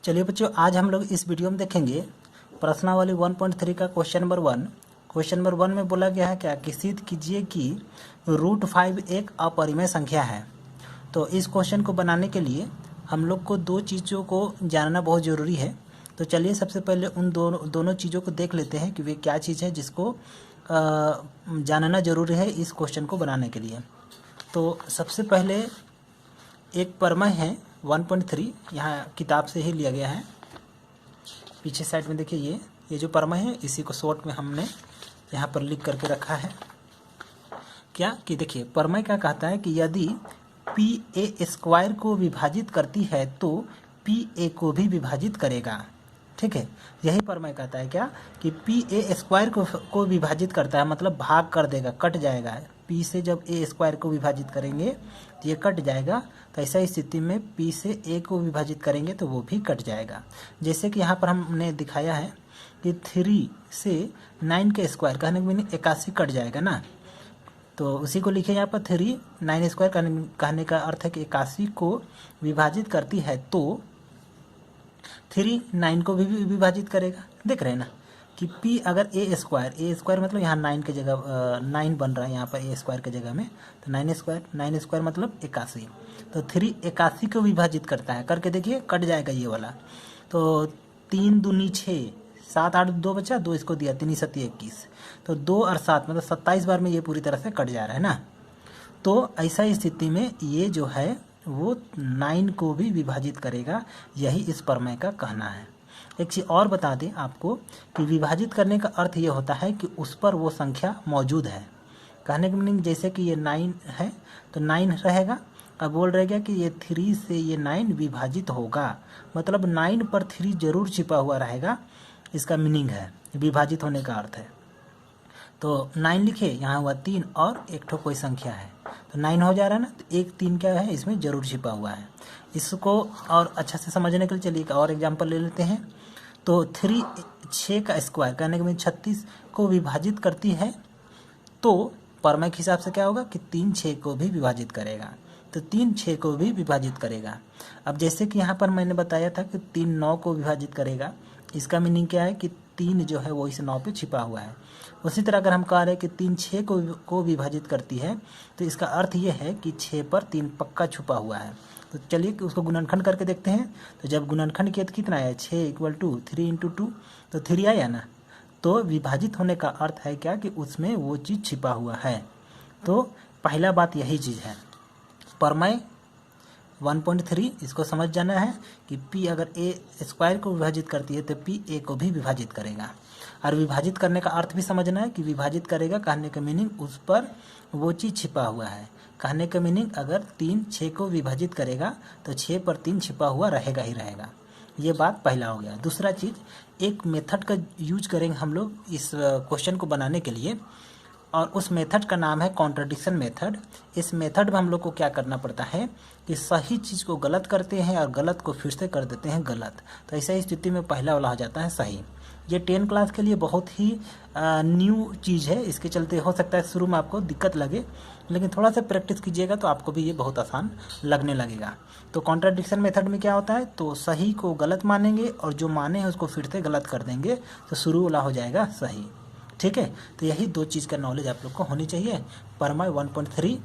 चलिए बच्चों, आज हम लोग इस वीडियो में देखेंगे प्रश्नावली 1.3 का क्वेश्चन नंबर 1। क्वेश्चन नंबर 1 में बोला गया है क्या कि सिद्ध कीजिए कि √5 एक अपरिमेय संख्या है। तो इस क्वेश्चन को बनाने के लिए हम लोग को दो चीज़ों को जानना बहुत ज़रूरी है। तो चलिए सबसे पहले उन दोनों चीज़ों को देख लेते हैं कि वे क्या चीज़ है जिसको जानना ज़रूरी है इस क्वेश्चन को बनाने के लिए। तो सबसे पहले एक प्रमेय है 1.3, यहाँ किताब से ही लिया गया है। पीछे साइड में देखिए ये जो प्रमेय है इसी को शॉर्ट में हमने यहाँ पर लिख करके रखा है। क्या कि देखिए प्रमेय क्या कहता है कि यदि PA² को विभाजित करती है तो PA को भी विभाजित करेगा। ठीक है, यही प्रमेय कहता है क्या कि PA² को विभाजित करता है, मतलब भाग कर देगा, कट जाएगा। P से जब A² को विभाजित करेंगे तो ये कट जाएगा। तो ऐसा स्थिति में P से A को विभाजित करेंगे तो वो भी कट जाएगा। जैसे कि यहाँ पर हमने दिखाया है कि 3 से 9 के स्क्वायर कहने के मीनिंग 81 कट जाएगा ना। तो उसी को लिखे यहाँ पर 3 9 स्क्वायर कहने का अर्थ है कि 81 को विभाजित करती है तो 3 9 को भी विभाजित करेगा। देख रहे हैं ना कि P अगर A² मतलब यहाँ 9 के जगह 9 बन रहा है यहाँ पर A² के जगह में, तो 9 स्क्वायर मतलब 81। तो 3 81 को विभाजित करता है, करके देखिए कट जाएगा ये वाला। तो 3 दूनी 6, 7 8 2 बचा, 2 इसको दिया, 3 7 21, तो 2 और 7 मतलब 27 बार में ये पूरी तरह से कट जा रहा है ना। तो ऐसा स्थिति में ये जो है वो 9 को भी विभाजित करेगा, यही इस प्रमेय का कहना है। एक चीज़ और बता दें आपको कि विभाजित करने का अर्थ ये होता है कि उस पर वो संख्या मौजूद है। कहने का मीनिंग जैसे कि ये 9 है तो 9 रहेगा। अब बोल रहे क्या कि ये 3 से ये 9 विभाजित होगा, मतलब 9 पर 3 जरूर छिपा हुआ रहेगा, इसका मीनिंग है विभाजित होने का अर्थ है। तो 9 लिखे, यहाँ हुआ 3 और एक ठो कोई संख्या है तो 9 हो जा रहा है ना। तो एक 3 क्या है इसमें जरूर छिपा हुआ है। इसको और अच्छा से समझने के लिए चलिए एक और एग्जांपल ले लेते हैं। तो 3 6 का स्क्वायर कहने के में 36 को विभाजित करती है तो प्रमेय के हिसाब से क्या होगा कि 3 6 को भी विभाजित करेगा, तो 3 6 को भी विभाजित करेगा। अब जैसे कि यहाँ पर मैंने बताया था कि 3 9 को विभाजित करेगा, इसका मीनिंग क्या है कि 3 जो है वो इस 9 पे छिपा हुआ है। उसी तरह अगर हम कह रहे हैं कि 3 6 को विभाजित करती है तो इसका अर्थ ये है कि 6 पर 3 पक्का छुपा हुआ है। तो चलिए उसको गुणनखंड करके देखते हैं। तो जब गुणनखंड किया तो कितना आया, 6 = 3 × 2, तो 3 आया ना। तो विभाजित होने का अर्थ है क्या कि उसमें वो चीज़ छिपा हुआ है। तो पहला बात यही चीज़ है। प्रमेय 1.3 इसको समझ जाना है कि P अगर A² को विभाजित करती है तो P A को भी विभाजित करेगा। और विभाजित करने का अर्थ भी समझना है कि विभाजित करेगा कहने का मीनिंग उस पर वो चीज़ छिपा हुआ है। कहने का मीनिंग अगर 3 6 को विभाजित करेगा तो 6 पर 3 छिपा हुआ रहेगा ही रहेगा। ये बात पहला हो गया। दूसरा चीज़, एक मेथड का यूज करेंगे हम लोग इस क्वेश्चन को बनाने के लिए, और उस मेथड का नाम है कॉन्ट्रडिक्शन मेथड। इस मेथड में हम लोग को क्या करना पड़ता है कि सही चीज़ को गलत करते हैं और गलत को फिर से कर देते हैं गलत। तो ऐसा स्थिति में पहला वाला हो जाता है सही। ये 10 क्लास के लिए बहुत ही न्यू चीज़ है, इसके चलते हो सकता है शुरू में आपको दिक्कत लगे, लेकिन थोड़ा सा प्रैक्टिस कीजिएगा तो आपको भी ये बहुत आसान लगने लगेगा। तो कॉन्ट्रडिक्शन मेथड में क्या होता है, तो सही को गलत मानेंगे और जो माने हैं उसको फिर से गलत कर देंगे, तो शुरू वाला हो जाएगा सही। ठीक है, तो यही दो चीज़ का नॉलेज आप लोग को होनी चाहिए। प्रमेय 1.3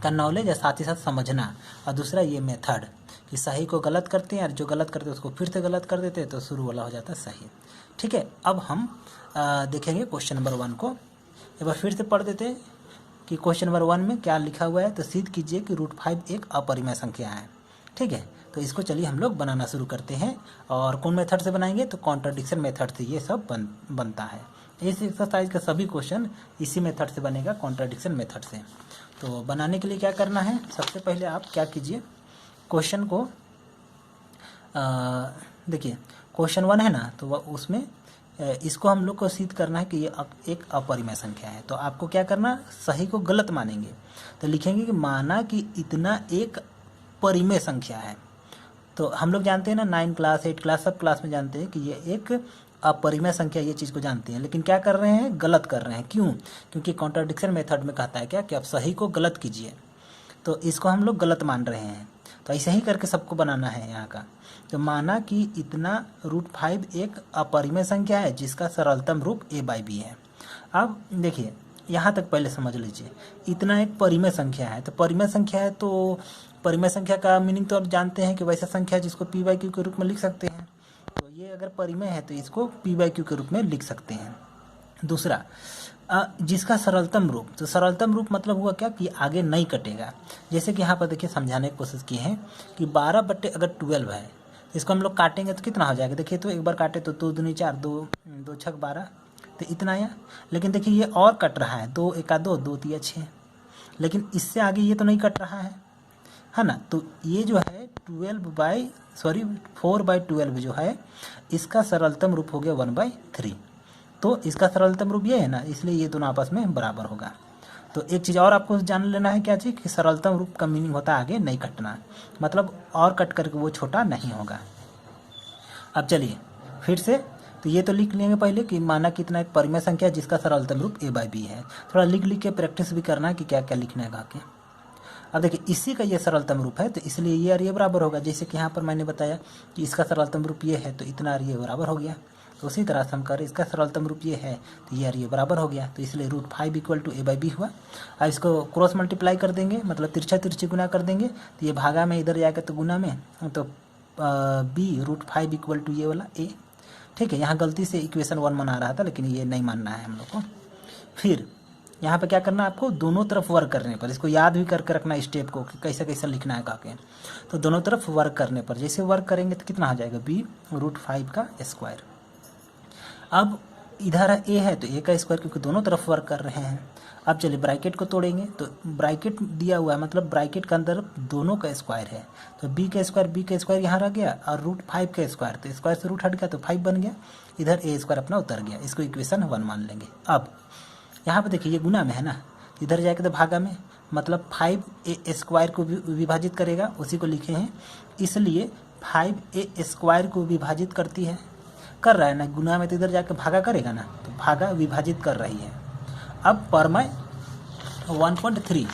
का नॉलेज है, साथ ही साथ समझना, और दूसरा ये मेथड कि सही को गलत करते हैं और जो गलत करते हैं उसको फिर से गलत कर देते हैं, तो शुरू वाला हो जाता है सही। ठीक है, अब हम देखेंगे क्वेश्चन नंबर 1 को। एक बार फिर से पढ़ देते हैं कि क्वेश्चन नंबर 1 में क्या लिखा हुआ है। तो सिद्ध कीजिए कि √5 एक अपरिमेय संख्या है। ठीक है, तो इसको चलिए हम लोग बनाना शुरू करते हैं। और कौन मेथड से बनाएंगे, तो कॉन्ट्रडिक्शन मेथड से ये सब बनता है। इस एक्सरसाइज का सभी क्वेश्चन इसी मेथड से बनेगा, कॉन्ट्रडिक्शन मेथड से। तो बनाने के लिए क्या करना है, सबसे पहले आप क्या कीजिए, क्वेश्चन को देखिए क्वेश्चन 1 है ना, तो उसमें इसको हम लोग को सिद्ध करना है कि ये एक अपरिमेय संख्या है। तो आपको क्या करना, सही को गलत मानेंगे तो लिखेंगे कि माना कि इतना एक परिमेय संख्या है। तो हम लोग जानते हैं ना 9 क्लास 8 क्लास सब क्लास में जानते हैं कि ये एक अपरिमेय संख्या, ये चीज़ को जानते हैं, लेकिन क्या कर रहे हैं, गलत कर रहे हैं। क्यों, क्योंकि कॉन्ट्रडिक्शन मेथड में कहता है क्या कि आप सही को गलत कीजिए, तो इसको हम लोग गलत मान रहे हैं। तो ऐसे ही करके सबको बनाना है यहाँ का। तो माना कि इतना √5 एक अपरिमेय संख्या है जिसका सरलतम रूप a/b है। अब देखिए यहाँ तक पहले समझ लीजिए, इतना एक परिमेय संख्या है। तो परिमेय संख्या है तो परिमेय संख्या का मीनिंग तो आप जानते हैं कि वैसा संख्या है जिसको p/q के रूप में लिख सकते हैं। तो ये अगर परिमेय है तो इसको p/q के रूप में लिख सकते हैं। दूसरा, जिसका सरलतम रूप, तो सरलतम रूप मतलब हुआ क्या कि आगे नहीं कटेगा। जैसे कि यहाँ पर देखिए समझाने की कोशिश की है कि 12/12 है, इसको हम लोग काटेंगे तो कितना हो जाएगा। देखिए तो एक बार काटे तो 2 दूनी 4, 2 2 छक 12, तो इतना आया। लेकिन देखिए ये और कट रहा है, 2 एका 2, 2 तिया 6, लेकिन इससे आगे ये तो नहीं कट रहा है ना। तो ये जो है 4/12 जो है इसका सरलतम रूप हो गया 1/3। तो इसका सरलतम रूप ये है ना, इसलिए ये दोनों आपस में बराबर होगा। तो एक चीज़ और आपको जान लेना है, क्या चीज़, कि सरलतम रूप का मीनिंग होता है आगे नहीं कटना, मतलब और कट करके वो छोटा नहीं होगा। अब चलिए फिर से, तो ये तो लिख लेंगे पहले कि माना कितना एक परिमेय संख्या जिसका सरलतम रूप a/b है। थोड़ा लिख के प्रैक्टिस भी करना है कि क्या क्या लिखना है आगे। अब देखिए इसी का ये सरलतम रूप है तो इसलिए ये और ये बराबर होगा। जैसे कि यहाँ पर मैंने बताया कि इसका सरलतम रूप ये है तो इतना और ये बराबर हो गया। तो उसी तरह से हम करें, इसका सरलतम रूप ये है तो ये और ये बराबर हो गया। तो इसलिए √5 = a/b हुआ। अब इसको क्रॉस मल्टीप्लाई कर देंगे, मतलब तिरछा तिरछी गुना कर देंगे, तो ये भागा में इधर जाएगा तो गुना में, तो b √5 = ये वाला a। ठीक है, यहाँ गलती से इक्वेशन 1 बना रहा था लेकिन ये नहीं मानना है हम लोग को। फिर यहाँ पे क्या करना है आपको, दोनों तरफ वर्क करने पर, इसको याद भी करके रखना स्टेप को कि कैसे कैसे लिखना है काके। तो दोनों तरफ वर्क करने पर जैसे वर्क करेंगे तो कितना हो जाएगा, b √5²। अब इधर ए है तो a का स्क्वायर, क्योंकि दोनों तरफ वर्क कर रहे हैं। अब चलिए ब्रैकेट को तोड़ेंगे, तो ब्रैकेट दिया हुआ है मतलब ब्रैकेट के अंदर दोनों का स्क्वायर है। तो b का स्क्वायर यहाँ रह गया और √5 का स्क्वायर, तो स्क्वायर से रूट हट गया तो 5 बन गया। इधर a² अपना उतर गया, इसको इक्वेशन 1 मान लेंगे। अब यहाँ पर देखिए ये गुना में है ना, इधर जाके तो भागा में, मतलब 5a² को विभाजित करेगा, उसी को लिखे हैं। इसलिए 5a² को विभाजित कर रहा है ना, गुना में तो इधर जाके भागा करेगा ना, तो भागा विभाजित कर रही है। अब परमेय 1.3,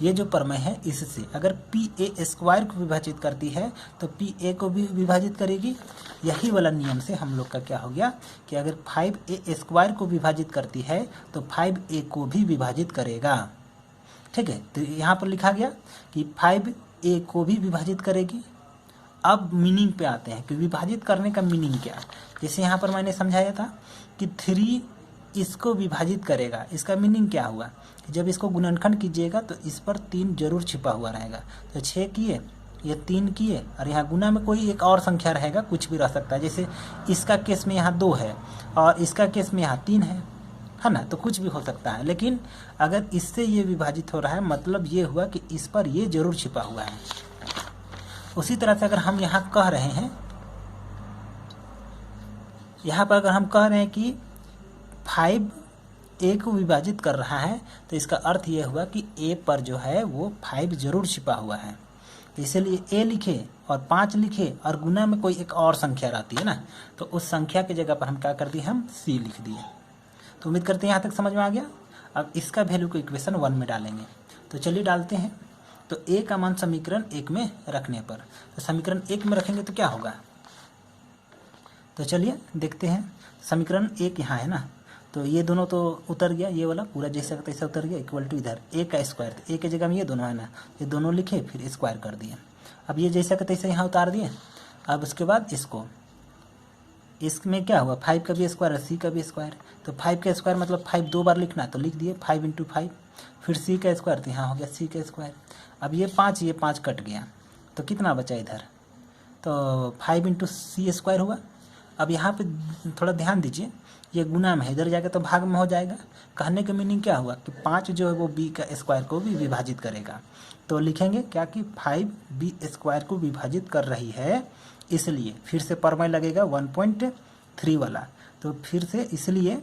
ये जो परमेय है इससे अगर pa² को विभाजित करती है तो pa को भी विभाजित करेगी। यही वाला नियम से हम लोग का क्या हो गया कि अगर 5a² को विभाजित करती है तो 5a को भी विभाजित करेगा। ठीक है, तो यहाँ पर लिखा गया कि 5a को भी विभाजित करेगी। अब मीनिंग पे आते हैं कि विभाजित करने का मीनिंग क्या है। जैसे यहाँ पर मैंने समझाया था कि 3 इसको विभाजित करेगा, इसका मीनिंग क्या हुआ कि जब इसको गुणनखंड कीजिएगा तो इस पर 3 जरूर छिपा हुआ रहेगा। तो 6 किए, ये 3 किए, और यहाँ गुना में कोई एक और संख्या रहेगा, कुछ भी रह सकता है। जैसे इसका केस में यहाँ 2 है और इसका केस में यहाँ 3 है ना, तो कुछ भी हो सकता है। लेकिन अगर इससे ये विभाजित हो रहा है मतलब ये हुआ कि इस पर ये जरूर छिपा हुआ है। उसी तरह से अगर हम यहाँ कह रहे हैं, यहाँ पर अगर हम कह रहे हैं कि 5a को विभाजित कर रहा है तो इसका अर्थ यह हुआ कि a पर जो है वो 5 जरूर छिपा हुआ है। इसलिए a लिखे और 5 लिखे और गुना में कोई एक और संख्या रहती है ना, तो उस संख्या की जगह पर हम क्या कर दिए, हम c लिख दिए। तो उम्मीद करते हैं यहाँ तक समझ में आ गया। अब इसका वैल्यू को इक्वेशन 1 में डालेंगे, तो चलिए डालते हैं। तो a का मान समीकरण 1 में रखने पर, तो समीकरण 1 में रखेंगे तो क्या होगा, तो चलिए देखते हैं। समीकरण 1 यहाँ है ना, तो ये दोनों तो उतर गया, ये वाला पूरा जैसा का तैसा उतर गया, इक्वल टू इधर a का स्क्वायर, तो a की जगह में ये दोनों है ना, ये दोनों लिखे फिर स्क्वायर कर दिए। अब ये जैसा का तैसा यहाँ उतार दिए। अब उसके बाद इसमें क्या हुआ, 5 का भी स्क्वायर और c का भी स्क्वायर, तो 5 का स्क्वायर मतलब 5 2 बार लिखना, तो लिख दिए 5 × 5। फिर c का स्क्वायर, तो यहाँ हो गया c का स्क्वायर। अब ये 5 कट गया तो कितना बचा इधर, तो 5 × c² हुआ। अब यहाँ पे थोड़ा ध्यान दीजिए, ये गुना में है, इधर जाके तो भाग में हो जाएगा। कहने का मीनिंग क्या हुआ कि 5 जो है वो b का स्क्वायर को भी विभाजित करेगा। तो लिखेंगे क्या कि 5b² को विभाजित कर रही है, इसलिए फिर से परमेय लगेगा 1.3 वाला, तो फिर से इसलिए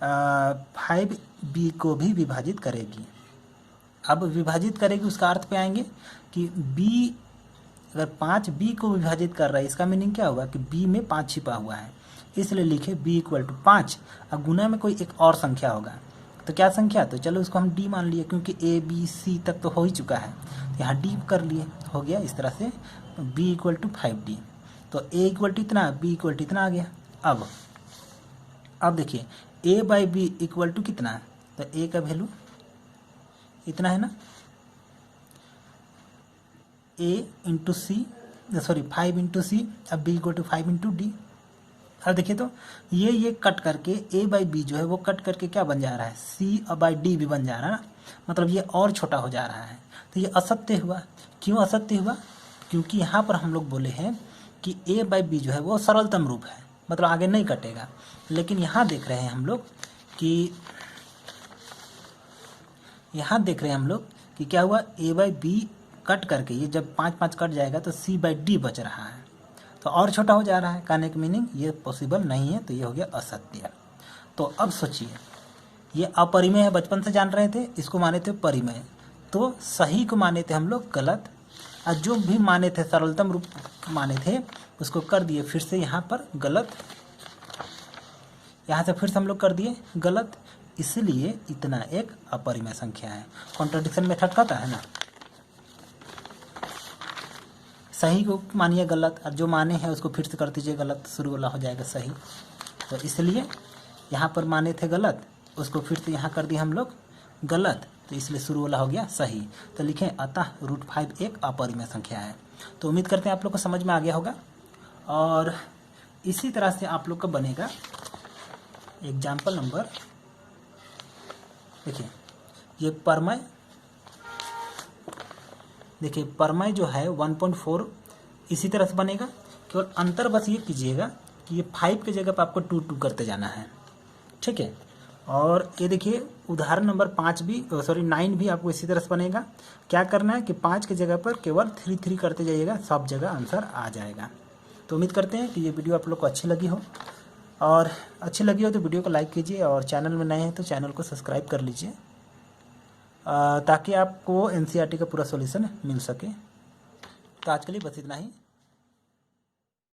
5b को भी विभाजित करेगी। अब विभाजित करेगी उसका अर्थ पे आएंगे कि b अगर 5b को विभाजित कर रहा है, इसका मीनिंग क्या हुआ कि b में 5 छिपा हुआ है, इसलिए लिखे b = 5। अब गुना में कोई एक और संख्या होगा, तो क्या संख्या, तो चलो उसको हम d मान लिए क्योंकि a b c तक तो हो ही चुका है, तो यहाँ d कर लिए, हो गया इस तरह से b = 5d। तो ए इक्वल टू इतना, बी इक्वल टू इतना आ गया। अब देखिए a by b equal to कितना है, तो ए का वैल्यू इतना है ना, a into c, sorry 5 into c, अब b equal to 5 into d. अब देखिए तो ये कट करके ए बाई बी जो है वो कट करके क्या बन जा रहा है, सी बाई डी भी बन जा रहा है ना, मतलब ये और छोटा हो जा रहा है। तो ये असत्य हुआ। क्यों असत्य हुआ? क्योंकि यहाँ पर हम लोग बोले हैं कि ए बाई बी जो है वो सरलतम रूप है, मतलब आगे नहीं कटेगा। लेकिन यहाँ देख रहे हैं हम लोग कि क्या हुआ, ए बाई बी कट करके ये जब 5 कट जाएगा तो सी बाई डी बच रहा है, तो और छोटा हो जा रहा है। कहने की मीनिंग ये पॉसिबल नहीं है, तो ये हो गया असत्य। तो अब सोचिए, ये अपरिमेय है, बचपन से जान रहे थे, इसको माने थे परिमेय, तो सही को माने थे हम लोग गलत, और जो भी माने थे सरलतम रूप माने थे उसको कर दिए फिर से यहाँ पर गलत, यहाँ से फिर से हम लोग कर दिए गलत, इसलिए इतना एक अपरिमेय संख्या है। कॉन्ट्रडिक्शन मेथड कहता है ना, सही को मानिए गलत और जो माने हैं उसको फिर से कर दीजिए गलत, शुरू वाला हो जाएगा सही। तो इसलिए यहाँ पर माने थे गलत, उसको फिर से यहाँ कर दिया हम लोग गलत, तो इसलिए शुरू वाला हो गया सही। तो लिखें अतः √5 एक अपरिमेय संख्या है। तो उम्मीद करते हैं आप लोग को समझ में आ गया होगा। और इसी तरह से आप लोग का बनेगा एग्जाम्पल नंबर, देखिए ये परमय, देखिए परमय जो है 1.4 इसी तरह से बनेगा, केवल अंतर बस ये कीजिएगा कि ये 5 की जगह पर आपको 2 करते जाना है, ठीक है। और ये देखिए उदाहरण नंबर 9 भी आपको इसी तरह से बनेगा। क्या करना है कि 5 की जगह पर केवल 3 करते जाइएगा, सब जगह आंसर आ जाएगा। तो उम्मीद करते हैं कि ये वीडियो आप लोग को अच्छी लगी हो, और अच्छी लगी हो तो वीडियो को लाइक कीजिए, और चैनल में नए हैं तो चैनल को सब्सक्राइब कर लीजिए, ताकि आपको NCERT का पूरा सॉल्यूशन मिल सके। तो आज के लिए बस इतना ही।